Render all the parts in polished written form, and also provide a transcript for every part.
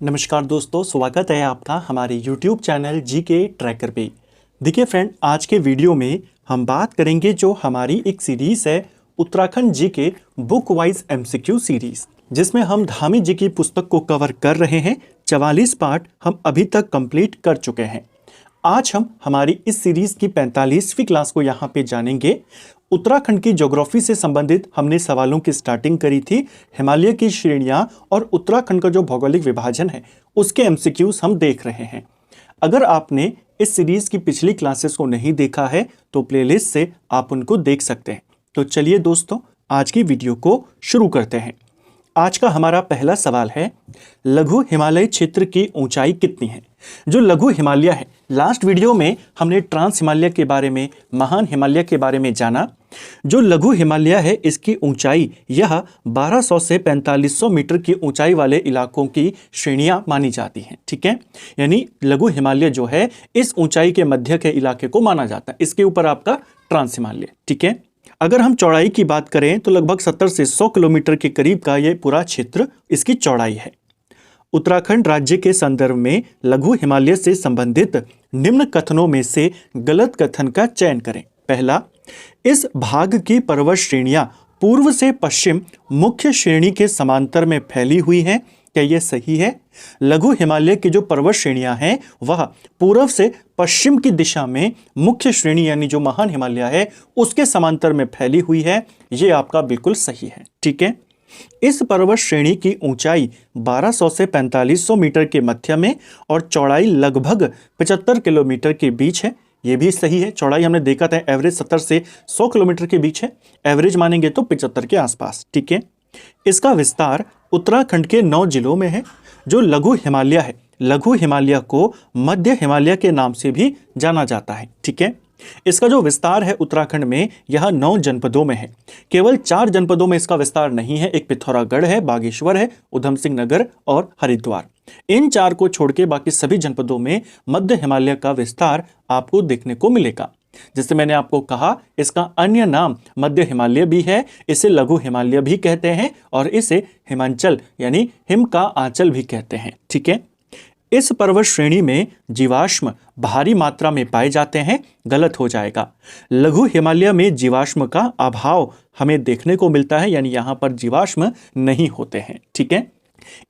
नमस्कार दोस्तों, स्वागत है आपका हमारे YouTube चैनल जीके ट्रैकर पे। देखिए फ्रेंड, आज के वीडियो में हम बात करेंगे जो हमारी एक सीरीज है Uttarakhand GK book wise MCQ series, जिसमें हम धामी जी की पुस्तक को कवर कर रहे हैं। 44 पार्ट हम अभी तक कंप्लीट कर चुके हैं। आज हम हमारी इस सीरीज की 45वीं क्लास को यहाँ पे जानेंगे। उत्तराखंड की ज्योग्राफी से संबंधित हमने सवालों की स्टार्टिंग करी थी। हिमालय की श्रेणियां और उत्तराखंड का जो भौगोलिक विभाजन है उसके एमसीक्यूज हम देख रहे हैं। अगर आपने इस सीरीज की पिछली क्लासेस को नहीं देखा है तो प्लेलिस्ट से आप उनको देख सकते हैं। तो चलिए दोस्तों, आज की वीडियो को शुरू करते हैं। आज का हमारा पहला सवाल है, लघु हिमालय क्षेत्र की ऊंचाई कितनी है? जो लघु हिमालय है, लास्ट वीडियो में हमने ट्रांस हिमालय के बारे में, महान हिमालय के बारे में जाना। जो लघु हिमालय है इसकी ऊंचाई यह 1200 से 4500 मीटर की ऊंचाई वाले इलाकों की श्रेणियां मानी जाती हैं। ठीक है, यानी लघु हिमालय जो है इस ऊंचाई के मध्य के इलाके को माना जाता है। इसके ऊपर आपका ट्रांस हिमालय। ठीक है, अगर हम चौड़ाई की बात करें तो लगभग 70 से 100 किलोमीटर के करीब का ये पूरा क्षेत्र इसकी चौड़ाई है। उत्तराखंड राज्य के संदर्भ में लघु हिमालय से संबंधित निम्न कथनों में से गलत कथन का चयन करें। पहला, इस भाग की पर्वत श्रेणियां पूर्व से पश्चिम मुख्य श्रेणी के समांतर में फैली हुई हैं। क्या यह सही है? लघु हिमालय की जो पर्वत श्रेणियां हैं वह पूर्व से पश्चिम की दिशा में मुख्य श्रेणी यानी जो महान हिमालय है उसके समांतर में फैली हुई है। यह आपका बिल्कुल सही है। ठीक है, इस पर्वत श्रेणी की ऊंचाई 1200 से 4500 मीटर के मध्य में और चौड़ाई लगभग 75 किलोमीटर के बीच है। यह भी सही है। चौड़ाई हमने देखा था एवरेज 70 से 100 किलोमीटर के बीच है, एवरेज मानेंगे तो 75 के आसपास। ठीक है, इसका विस्तार उत्तराखंड के 9 जिलों में है। जो लघु हिमालय है, लघु हिमालय को मध्य हिमालय के नाम से भी जाना जाता है। ठीक है, इसका जो विस्तार है उत्तराखंड में यह 9 जनपदों में है। केवल 4 जनपदों में इसका विस्तार नहीं है। एक पिथौरागढ़ है, बागेश्वर है, उधम सिंह नगर और हरिद्वार। इन 4 को छोड़ के बाकी सभी जनपदों में मध्य हिमालय का विस्तार आपको देखने को मिलेगा। जैसे मैंने आपको कहा, इसका अन्य नाम मध्य हिमालय भी है, इसे लघु हिमालय भी कहते हैं और इसे हिमांचल यानी हिम का आंचल भी कहते हैं। ठीक है, इस पर्वत श्रेणी में जीवाश्म भारी मात्रा में पाए जाते हैं। गलत हो जाएगा। लघु हिमालय में जीवाश्म का अभाव हमें देखने को मिलता है, यानी यहां पर जीवाश्म नहीं होते हैं। ठीक है,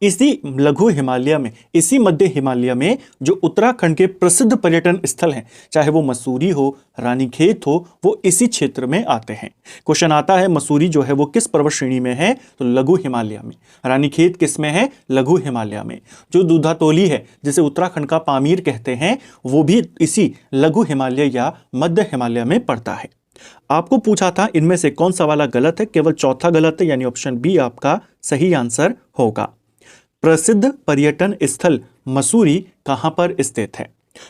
इसी लघु हिमालय में, इसी मध्य हिमालय में जो उत्तराखंड के प्रसिद्ध पर्यटन स्थल हैं, चाहे वो मसूरी हो, रानीखेत हो, वो इसी क्षेत्र में आते हैं। क्वेश्चन आता है मसूरी जो है वो किस पर्वत श्रेणी में है? तो लघु हिमालय में। रानीखेत किस में है? लघु हिमालय में। जो दूधातोली है, जिसे उत्तराखंड का पामीर कहते हैं, वो भी इसी लघु हिमालय या मध्य हिमालय में पड़ता है। आपको पूछा था इनमें से कौन सा वाला गलत है? केवल चौथा गलत है, यानी ऑप्शन बी आपका सही आंसर होगा। प्रसिद्ध पर्यटन स्थल मसूरी कहां पर स्थित है?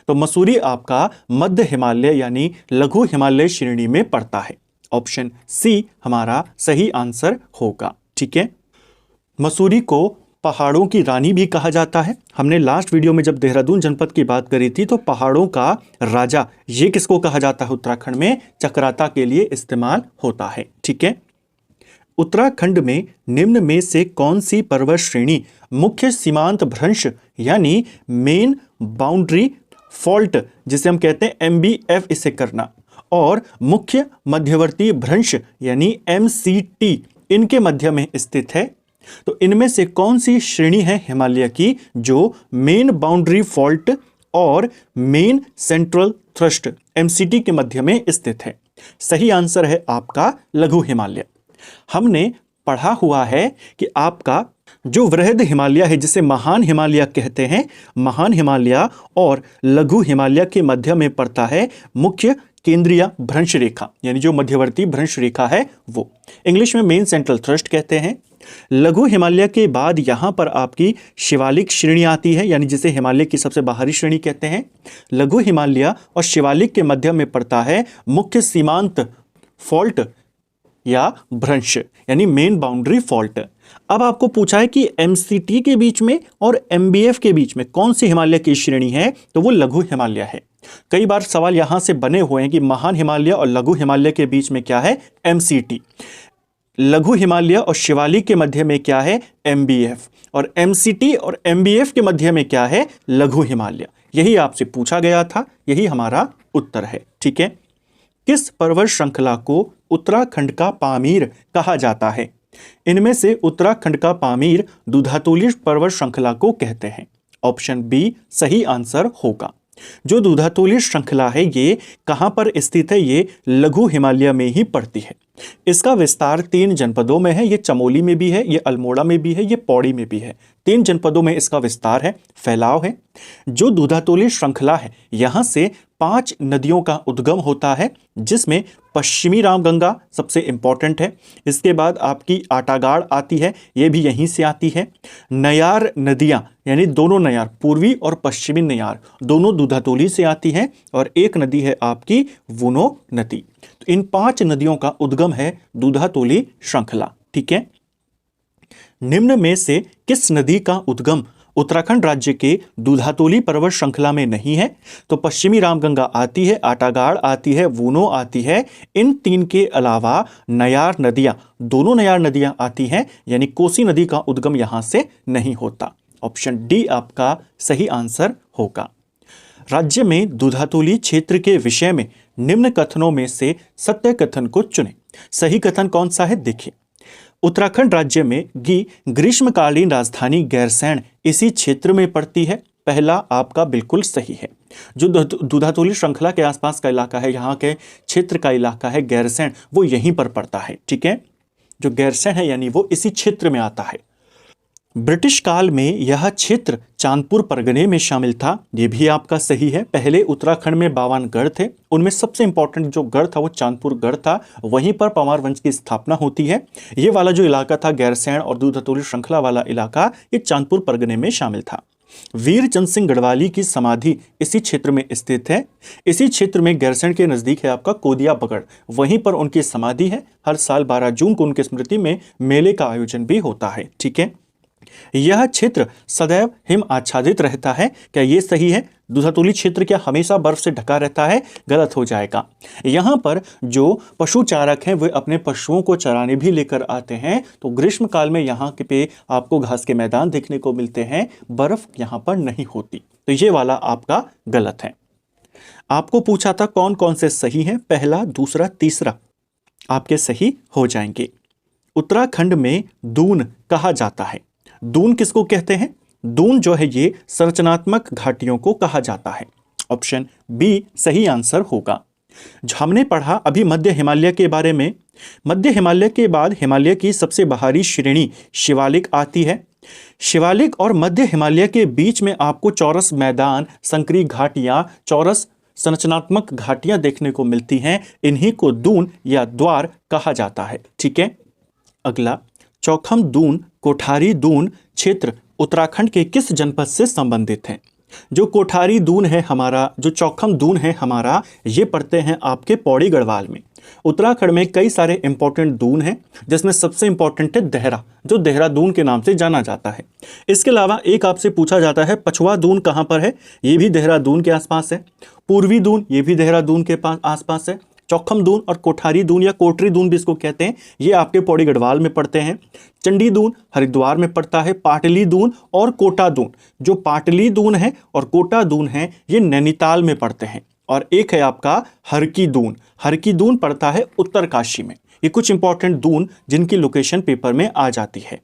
तो मसूरी आपका मध्य हिमालय यानी लघु हिमालय श्रेणी में पड़ता है। ऑप्शन सी हमारा सही आंसर होगा। ठीक है, मसूरी को पहाड़ों की रानी भी कहा जाता है। हमने लास्ट वीडियो में जब देहरादून जनपद की बात करी थी तो पहाड़ों का राजा ये किसको कहा जाता है? उत्तराखंड में चक्राता के लिए इस्तेमाल होता है। ठीक है, उत्तराखंड में निम्न में से कौन सी पर्वत श्रेणी मुख्य सीमांत भ्रंश यानी मेन बाउंड्री फॉल्ट, जिसे हम कहते हैं MBF इसे करना, और मुख्य मध्यवर्ती भ्रंश यानी MCT इनके मध्य में स्थित है? तो इनमें से कौन सी श्रेणी है हिमालय की जो मेन बाउंड्री फॉल्ट और मेन सेंट्रल थ्रस्ट MCT के मध्य में स्थित है? सही आंसर है आपका लघु हिमालय। हमने पढ़ा हुआ है कि आपका जो वृहद हिमालय है, जिसे महान हिमालय कहते हैं, महान हिमालय और लघु हिमालय के मध्य में पड़ता है मुख्य केंद्रीय भ्रंश रेखा, यानी जो मध्यवर्ती भ्रंश रेखा है वो इंग्लिश में मेन सेंट्रल थ्रस्ट कहते हैं। लघु हिमालय के बाद यहां पर आपकी शिवालिक श्रेणी आती है, यानी जिसे हिमालय की सबसे बाहरी श्रेणी कहते हैं। लघु हिमालय और शिवालिक के मध्य में पड़ता है मुख्य सीमांत फॉल्ट या भ्रंश यानी मेन बाउंड्री फॉल्ट। अब आपको पूछा है कि MCT के बीच में और MBF के बीच में कौन सी हिमालय की श्रेणी है? तो वो लघु हिमालय है। कई बार सवाल यहां से बने हुए हैं कि महान हिमालय और लघु हिमालय के बीच में क्या है? MCT। लघु हिमालय और शिवालिक के मध्य में क्या है, MBF, और MCT और MBF के मध्य में क्या है, लघु हिमालय। यही आपसे पूछा गया था, यही हमारा उत्तर है। ठीक है, किस पर्वत श्रृंखला को उत्तराखंड का पामीर कहा जाता है? इनमें से उत्तराखंड का पामीर दूधातोली पर्वत श्रृंखला को कहते हैं। ऑप्शन बी सही आंसर होगा। जो दूधातोली श्रृंखला है ये कहां पर स्थित है? ये लघु हिमालय में ही पड़ती है। इसका विस्तार 3 जनपदों में है। ये चमोली में भी है, ये अल्मोड़ा में भी है, ये पौड़ी में भी है। 3 जनपदों में इसका विस्तार है, फैलाव है। जो दूधातोली श्रृंखला है यहां से 5 नदियों का उद्गम होता है, जिसमें पश्चिमी रामगंगा सबसे इंपॉर्टेंट है। इसके बाद आपकी आटागाड़ आती है, ये भी यहीं से आती है। नयार नदियां यानी दोनों नयार, पूर्वी और पश्चिमी नयार, दोनों दूधातोली से आती हैं। और एक नदी है आपकी वुनो नदी। तो इन 5 नदियों का उद्गम है दूधातोली श्रृंखला। ठीक है, निम्न में से किस नदी का उद्गम उत्तराखंड राज्य के दूधातोली पर्वत श्रृंखला में नहीं है? तो पश्चिमी रामगंगा आती है, आटागाड़ आती है, वुनो आती है। इन 3 के अलावा नयार नदियां, दोनों नयार नदियां आती हैं, यानी कोसी नदी का उद्गम यहां से नहीं होता। ऑप्शन डी आपका सही आंसर होगा। राज्य में दूधातोली क्षेत्र के विषय में निम्न कथनों में से सत्य कथन को चुनें। सही कथन कौन सा है? देखिए, उत्तराखंड राज्य में की ग्रीष्मकालीन राजधानी गैरसैंण इसी क्षेत्र में पड़ती है। पहला आपका बिल्कुल सही है। जो दूधातोली श्रृंखला के आसपास का इलाका है, यहाँ के क्षेत्र का इलाका है गैरसैंण, वो यहीं पर पड़ता है। ठीक है, जो गैरसैंण है यानी वो इसी क्षेत्र में आता है। ब्रिटिश काल में यह क्षेत्र चांदपुर परगने में शामिल था। ये भी आपका सही है। पहले उत्तराखंड में 52 गढ़ थे, उनमें सबसे इंपॉर्टेंट जो गढ़ था वो चांदपुर गढ़ था। वहीं पर पंवार वंश की स्थापना होती है। ये वाला जो इलाका था गैरसैंण और दूधातोली श्रृंखला वाला इलाका, ये चांदपुर परगने में शामिल था। वीर चंद सिंह गढ़वाली की समाधि इसी क्षेत्र में स्थित है। इसी क्षेत्र में गैरसैंण के नजदीक है आपका कोदिया बगड़, वहीं पर उनकी समाधि है। हर साल 12 जून को उनकी स्मृति में मेले का आयोजन भी होता है। ठीक है, यह क्षेत्र सदैव हिम आच्छादित रहता है। क्या यह सही है? दूधातोली क्षेत्र क्या हमेशा बर्फ से ढका रहता है? गलत हो जाएगा। यहां पर जो पशु चारक हैं वे अपने पशुओं को चराने भी लेकर आते हैं, तो ग्रीष्म काल में यहाँ पे आपको घास के मैदान देखने को मिलते हैं, बर्फ यहाँ पर नहीं होती। तो ये वाला आपका गलत है। आपको पूछा था कौन कौन से सही हैं, पहला, दूसरा, तीसरा आपके सही हो जाएंगे। उत्तराखंड में दून कहा जाता है। दून किसको कहते हैं? दून जो है ये संरचनात्मक घाटियों को कहा जाता है। ऑप्शन बी सही आंसर होगा। जो हमने पढ़ा अभी मध्य हिमालय के बारे में, मध्य हिमालय के बाद हिमालय की सबसे बाहरी श्रेणी शिवालिक आती है। शिवालिक और मध्य हिमालय के बीच में आपको चौरस मैदान, संकरी घाटियां, चौरस संरचनात्मक घाटियां देखने को मिलती हैं। इन्हीं को दून या द्वार कहा जाता है। ठीक है, अगला, चौखम दून कोठारी दून क्षेत्र उत्तराखंड के किस जनपद से संबंधित हैं? जो कोठारी दून है हमारा, जो चौखम दून है हमारा, ये पड़ते हैं आपके पौड़ी गढ़वाल में। उत्तराखंड में कई सारे इंपॉर्टेंट दून हैं, जिसमें सबसे इंपॉर्टेंट है देहरा, जो देहरादून के नाम से जाना जाता है। इसके अलावा एक आपसे पूछा जाता है पछुआ दून कहाँ पर है? ये भी देहरादून के आसपास है। पूर्वी दून ये भी देहरादून के आसपास है। चौखम दून और कोठारी दून या कोटरी दून भी इसको कहते हैं, ये आपके पौड़ी गढ़वाल में पड़ते हैं। चंडी दून हरिद्वार में पड़ता है। पाटली दून और कोटा दून, जो पाटली दून है और कोटा दून है, ये नैनीताल में पड़ते हैं। और एक है आपका हरकी दून, हरकी दून पड़ता है उत्तरकाशी में। ये कुछ इंपॉर्टेंट दून जिनकी लोकेशन पेपर में आ जाती है।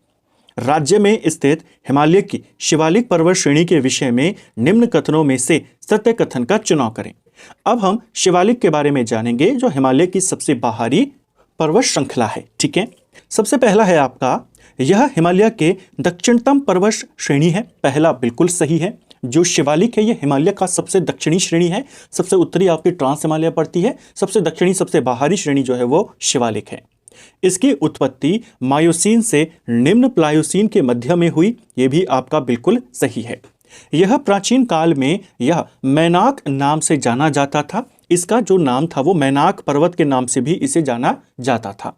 राज्य में स्थित हिमालय की शिवालिक पर्वत श्रेणी के विषय में निम्न कथनों में से सत्य कथन का चुनाव करें। अब हम शिवालिक के बारे में जानेंगे, जो हिमालय की सबसे बाहरी पर्वत श्रृंखला है। ठीक है, सबसे पहला है आपका, यह हिमालय के दक्षिणतम पर्वत श्रेणी है। पहला बिल्कुल सही है। जो शिवालिक है ये हिमालय का सबसे दक्षिणी श्रेणी है। सबसे उत्तरी आपकी ट्रांस हिमालय पड़ती है, सबसे दक्षिणी सबसे बाहरी श्रेणी जो है वो शिवालिक है। इसकी उत्पत्ति मायोसीन से निम्न प्लायोसीन के मध्य में हुई, ये भी आपका बिल्कुल सही है। यह प्राचीन काल में यह मैनाक नाम से जाना जाता था। इसका जो नाम था वो मैनाक पर्वत के नाम से भी इसे जाना जाता था।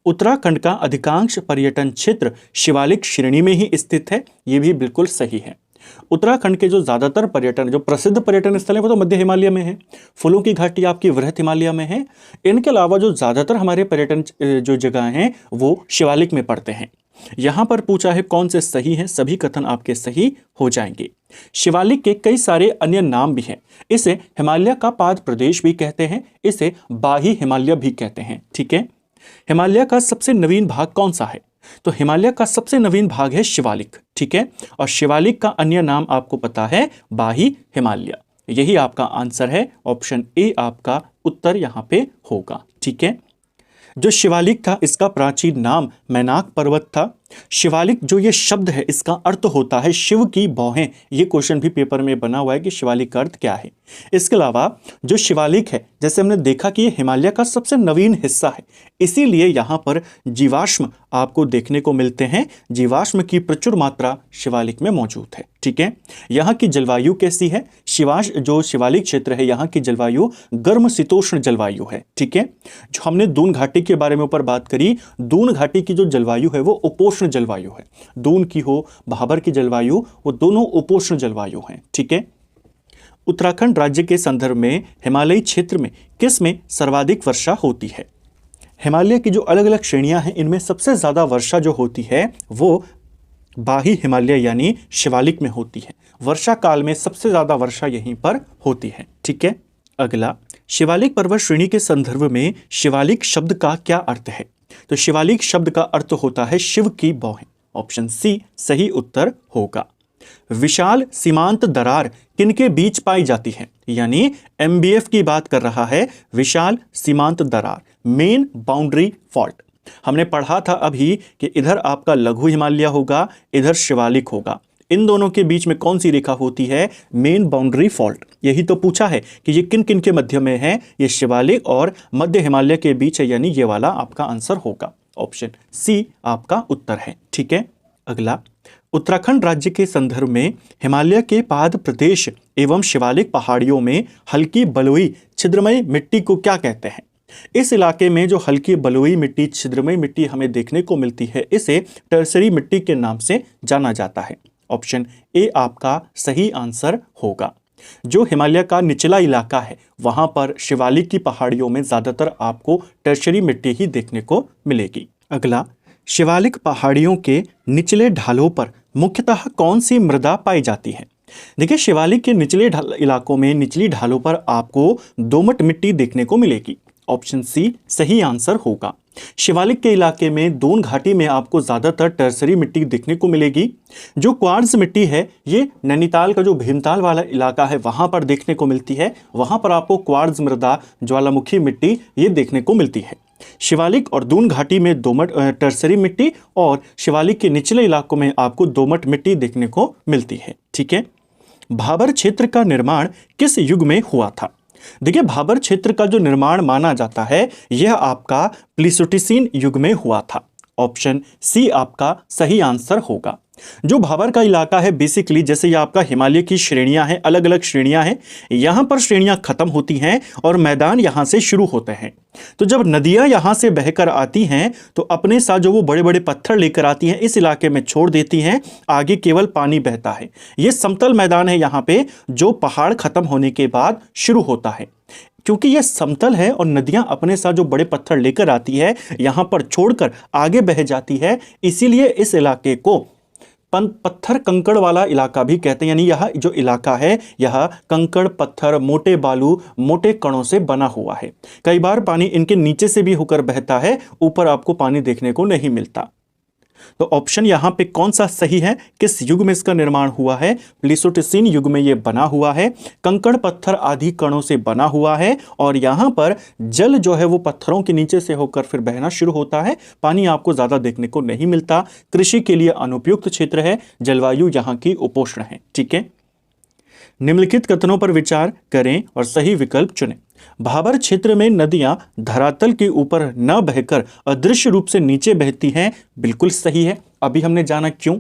उत्तराखंड का अधिकांश पर्यटन क्षेत्र शिवालिक श्रेणी में ही स्थित है, ये भी बिल्कुल सही है। उत्तराखंड के जो ज़्यादातर पर्यटन, जो प्रसिद्ध पर्यटन स्थल है वो तो मध्य हिमालय में है। फूलों की घाटी आपकी वृहत हिमालय में है। इनके अलावा जो ज़्यादातर हमारे पर्यटन जो जगह हैं वो शिवालिक में पड़ते हैं। यहाँ पर पूछा है कौन से सही हैं, सभी कथन आपके सही हो जाएंगे। शिवालिक के कई सारे अन्य नाम भी हैं। इसे हिमालय का पाद प्रदेश भी कहते हैं, इसे बाही हिमालय भी कहते हैं। ठीक है, हिमालय का सबसे नवीन भाग कौन सा है? तो हिमालय का सबसे नवीन भाग है शिवालिक। ठीक है, और शिवालिक का अन्य नाम आपको पता है बाही हिमालय। यही आपका आंसर है, ऑप्शन ए आपका उत्तर यहां पे होगा। ठीक है, जो शिवालिक था इसका प्राचीन नाम मैनाक पर्वत था। शिवालिक जो ये शब्द है इसका अर्थ होता है शिव की भौहें। ये क्वेश्चन भी पेपर में बना हुआ है कि शिवालिक का अर्थ क्या है। इसके अलावा जो शिवालिक है, जैसे हमने देखा कि ये हिमालय का सबसे नवीन हिस्सा है, इसीलिए यहाँ पर जीवाश्म आपको देखने को मिलते हैं। जीवाश्म की प्रचुर मात्रा शिवालिक में मौजूद है। ठीक है, यहाँ की जलवायु कैसी है? जो शिवालिक क्षेत्र है यहाँ की जलवायु गर्म शीतोष्ण जलवायु है। ठीक है, जो हमने दून घाटी के बारे में ऊपर बात करी, दून घाटी की जो जलवायु है वो उपोष्ण जलवायु है। दून की हो, भाबर की जलवायु, वो दोनों उपोष्ण जलवायु हैं। ठीक है, उत्तराखंड राज्य के संदर्भ में हिमालयी क्षेत्र में किस में सर्वाधिक वर्षा होती है? हिमालय की जो अलग अलग श्रेणियां हैं इनमें सबसे ज्यादा वर्षा जो होती है वो बाही हिमालय यानी शिवालिक में होती है। वर्षा काल में सबसे ज्यादा वर्षा यहीं पर होती है। ठीक है, अगला, शिवालिक पर्वत श्रेणी के संदर्भ में शिवालिक शब्द का क्या अर्थ है? तो शिवालिक शब्द का अर्थ होता है शिव की भौहें। ऑप्शन सी सही उत्तर होगा। विशाल सीमांत दरार किनके बीच पाई जाती है? यानी एमबीएफ की बात कर रहा है। विशाल सीमांत दरार, मेन बाउंड्री फॉल्ट। हमने पढ़ा था अभी कि इधर आपका लघु हिमालय होगा, इधर शिवालिक होगा। इन दोनों के बीच में कौन सी रेखा होती है? Main boundary fault. यही तो पूछा है कि ये किन किन के मध्य में है। ये शिवालिक और मध्य हिमालय के बीच है, यानी ये वाला आपका आंसर होगा। ऑप्शन सी आपका उत्तर है। ठीक है, अगला, उत्तराखंड राज्य के संदर्भ में हिमालय के पाद प्रदेश एवं शिवालिक पहाड़ियों में हल्की बलुई छिद्रमय मिट्टी को क्या कहते हैं? इस इलाके में जो हल्की बलुई मिट्टी, छिद्रमय मिट्टी हमें देखने को मिलती है, इसे टर्सरी मिट्टी के नाम से जाना जाता है। ऑप्शन ए आपका सही आंसर होगा। जो हिमालय का निचला इलाका है वहां पर शिवालिक की पहाड़ियों में ज्यादातर आपको टर्शरी मिट्टी ही देखने को मिलेगी। अगला, शिवालिक पहाड़ियों के निचले ढालों पर मुख्यतः कौन सी मृदा पाई जाती है? देखिए, शिवालिक के निचले इलाकों में, निचली ढालों पर आपको दोमट मिट्टी देखने को मिलेगी। ऑप्शन सी सही आंसर होगा। शिवालिक के इलाके में दून घाटी में आपको ज्यादातर टर्सरी मिट्टी देखने को मिलेगी। जो क्वार्ट्ज मिट्टी है ये नैनीताल का जो भीमताल वाला इलाका है वहां पर देखने को मिलती है। वहां पर आपको क्वार्ट्ज मृदा, ज्वालामुखी मिट्टी ये देखने को मिलती है। शिवालिक और दून घाटी में दोमट टर्सरी मिट्टी और शिवालिक के निचले इलाकों में आपको दोमट मिट्टी देखने को मिलती है। ठीक है, भाबर क्षेत्र का निर्माण किस युग में हुआ था? देखिए, भाबर क्षेत्र का जो निर्माण माना जाता है यह आपका प्लीस्टोसीन युग में हुआ था। ऑप्शन सी आपका सही आंसर होगा। जो भाबर का इलाका है बेसिकली, जैसे ये आपका हिमालय की श्रेणियां हैं, अलग अलग श्रेणियां हैं, यहां पर श्रेणियां खत्म होती हैं और मैदान यहां से शुरू होते हैं। तो जब नदियां यहां से बहकर आती हैं तो अपने साथ जो वो बड़े बड़े पत्थर लेकर आती हैं, इस इलाके में छोड़ देती हैं, आगे केवल पानी बहता है। ये समतल मैदान है यहाँ पे, जो पहाड़ खत्म होने के बाद शुरू होता है। क्योंकि यह समतल है और नदियां अपने साथ जो बड़े पत्थर लेकर आती है यहां पर छोड़कर आगे बह जाती है, इसीलिए इस इलाके को पत्थर कंकड़ वाला इलाका भी कहते हैं। यानी यह जो इलाका है यह कंकड़, पत्थर, मोटे बालू, मोटे कणों से बना हुआ है। कई बार पानी इनके नीचे से भी होकर बहता है, ऊपर आपको पानी देखने को नहीं मिलता। तो ऑप्शन यहां पे कौन सा सही है? किस युग में इसका निर्माण हुआ है? प्लीस्टोसीन युग में यह बना हुआ है। कंकड़, पत्थर आदि कणों से बना हुआ है और यहां पर जल जो है वो पत्थरों के नीचे से होकर फिर बहना शुरू होता है। पानी आपको ज्यादा देखने को नहीं मिलता। कृषि के लिए अनुपयुक्त क्षेत्र है। जलवायु यहां की उपोष्ण है। ठीक है, निम्नलिखित कथनों पर विचार करें और सही विकल्प चुनें। भाबर क्षेत्र में नदियां धरातल के ऊपर न बहकर अदृश्य रूप से नीचे बहती हैं, बिल्कुल सही है। अभी हमने जाना क्यों।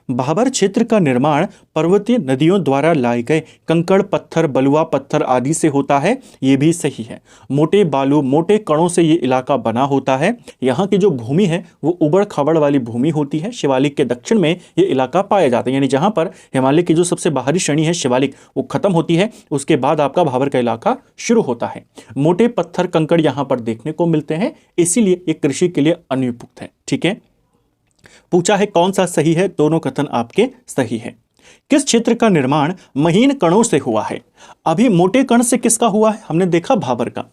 भाबर क्षेत्र का निर्माण पर्वतीय नदियों द्वारा लाए गए कंकड़ पत्थर, बलुआ पत्थर आदि से होता है, ये भी सही है। मोटे बालू, मोटे कणों से ये इलाका बना होता है। यहाँ की जो भूमि है वो उबड़ खाबड़ वाली भूमि होती है। शिवालिक के दक्षिण में ये इलाका पाया जाता है, यानी जहाँ पर हिमालय की जो सबसे बाहरी श्रेणी है शिवालिक वो खत्म होती है, उसके बाद आपका भाबर का इलाका शुरू होता है। मोटे पत्थर कंकड़ यहाँ पर देखने को मिलते हैं, इसीलिए ये कृषि के लिए अनुपयुक्त है। ठीक है, पूछा है कौन सा सही है, दोनों कथन आपके सही है। किस क्षेत्र का निर्माण महीन कणों से हुआ है? अभी मोटे कण से किसका हुआ है? हमने देखा भाबर का।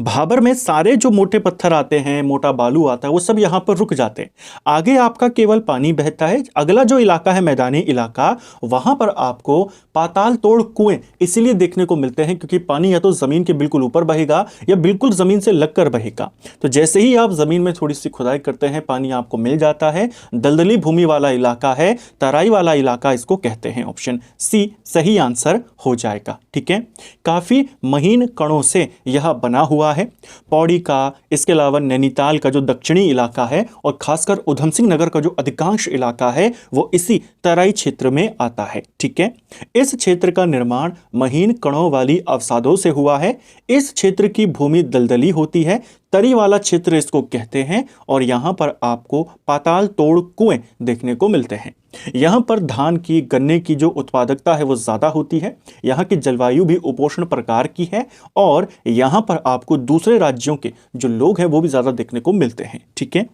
भाबर में सारे जो मोटे पत्थर आते हैं, मोटा बालू आता है, वो सब यहां पर रुक जाते हैं। आगे आपका केवल पानी बहता है। अगला जो इलाका है मैदानी इलाका, वहां पर आपको पाताल तोड़ कुएं इसलिए देखने को मिलते हैं क्योंकि पानी या तो जमीन के बिल्कुल ऊपर बहेगा या बिल्कुल जमीन से लगकर बहेगा। तो जैसे ही आप जमीन में थोड़ी सी खुदाई करते हैं, पानी आपको मिल जाता है। दलदली भूमि वाला इलाका है, तराई वाला इलाका इसको कहते हैं। ऑप्शन सी सही आंसर हो जाएगा। ठीक है, काफी महीन कणों से यह बना हुआ है। पौड़ी का, इसके अलावा नैनीताल का जो दक्षिणी इलाका है और खासकर उधम सिंह नगर का जो अधिकांश इलाका है वो इसी तराई क्षेत्र में आता है। ठीक है, इस क्षेत्र का निर्माण महीन कणों वाली अवसादों से हुआ है। इस क्षेत्र की भूमि दलदली होती है, तरी वाला क्षेत्र इसको कहते हैं और यहां पर आपको पाताल तोड़ कुएं देखने को मिलते हैं। यहां पर धान की, गन्ने की जो उत्पादकता है वो ज्यादा होती है। यहां की जलवायु भी उपोष्ण प्रकार की है और यहां पर आपको दूसरे राज्यों के जो लोग हैं वो भी ज्यादा देखने को मिलते हैं। ठीक है,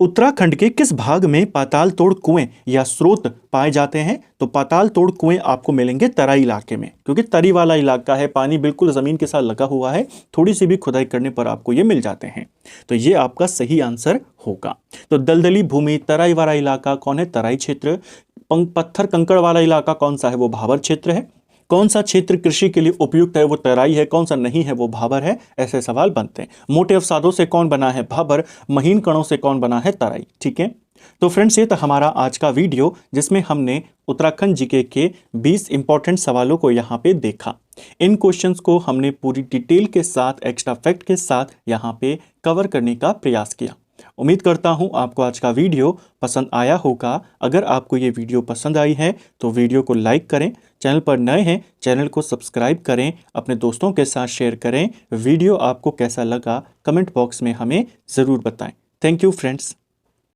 उत्तराखंड के किस भाग में पाताल तोड़ कुएं या स्रोत पाए जाते हैं? तो पाताल तोड़ कुएं आपको मिलेंगे तराई इलाके में, क्योंकि तरी वाला इलाका है, पानी बिल्कुल जमीन के साथ लगा हुआ है, थोड़ी सी भी खुदाई करने पर आपको ये मिल जाते हैं। तो ये आपका सही आंसर होगा। तो दलदली भूमि, तराई वाला इलाका कौन है? तराई क्षेत्र। पत्थर कंकड़ वाला इलाका कौन सा है? वो भाबर क्षेत्र है। कौन सा क्षेत्र कृषि के लिए उपयुक्त है? वो तराई है। कौन सा नहीं है? वो भाबर है। ऐसे सवाल बनते हैं। मोटे अवसादों से कौन बना है? भाबर। महीन कणों से कौन बना है? तराई। ठीक है, तो फ्रेंड्स ये था हमारा आज का वीडियो जिसमें हमने उत्तराखंड जीके के 20 इंपॉर्टेंट सवालों को यहाँ पे देखा। इन क्वेश्चंस को हमने पूरी डिटेल के साथ, एक्स्ट्रा फैक्ट के साथ यहाँ पे कवर करने का प्रयास किया। उम्मीद करता हूं आपको आज का वीडियो पसंद आया होगा। अगर आपको ये वीडियो पसंद आई है तो वीडियो को लाइक करें, चैनल पर नए हैं चैनल को सब्सक्राइब करें, अपने दोस्तों के साथ शेयर करें। वीडियो आपको कैसा लगा कमेंट बॉक्स में हमें ज़रूर बताएं। Thank you friends.